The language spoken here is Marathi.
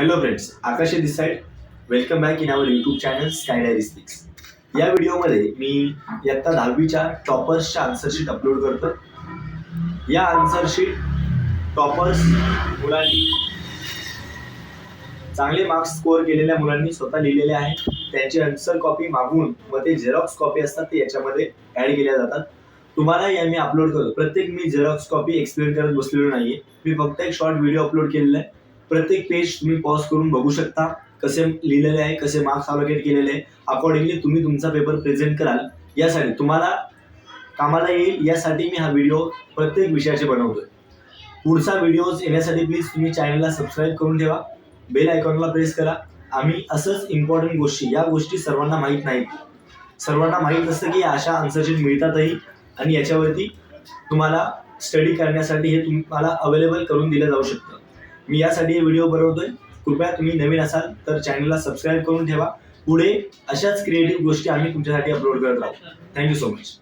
Hello friends, Akash this side. Welcome back in our YouTube channel sky diaries. या व्हिडिओमध्ये मी इयत्ता 10वीच्या टॉपर्सच्या आन्सरशीट अपलोड करतो. या आन्सरशीट टॉपर्स मुलांनी चांगले मार्क्स स्कोअर केलेल्या मुलांनी स्वतः लिहिलेले आहेत. त्यांची आन्सर कॉपी मागून व ते झेरॉक्स कॉपी असतात ते याच्यामध्ये ॲड केल्या जातात. तुम्हाला या मी अपलोड करतो. प्रत्येक मी झेरॉक्स कॉपी एक्सप्लेन करत बसलेलो नाहीये. मी फक्त एक शॉर्ट व्हिडिओ अपलोड केलेला आहे. प्रत्येक पेज तुम्ही पॉज करून बघू शकता कसे लिहिलेले आहे, कसे मार्क्स अलोकेट केलेले आहे. अकॉर्डिंगली तुम्ही तुमचा पेपर प्रेझेंट कराल. यासाठी तुम्हाला कामाला येईल यासाठी मी हा व्हिडिओ प्रत्येक विषयाचे बनवतोय. पुढचा व्हिडिओज येण्यासाठी प्लीज तुम्ही चॅनलला सबस्क्राईब करून ठेवा, बेल आयकॉनला प्रेस करा. आम्ही असंच इम्पॉर्टंट गोष्टी, या गोष्टी सर्वांना माहीत नाहीत. सर्वांना माहीत असतं की अशा आन्सरशीट मिळतातही आणि याच्यावरती तुम्हाला स्टडी करण्यासाठी हे तुम्हाला अवेलेबल करून दिलं जाऊ शकतं. मी यासाठी हे व्हिडिओ बनवतोय. कृपया तुम्ही नवीन असाल तर चॅनलला सबस्क्राईब करून ठेवा. पुढे अशाच क्रिएटिव्ह गोष्टी आम्ही तुमच्यासाठी अपलोड करत राहू. Thank you so much.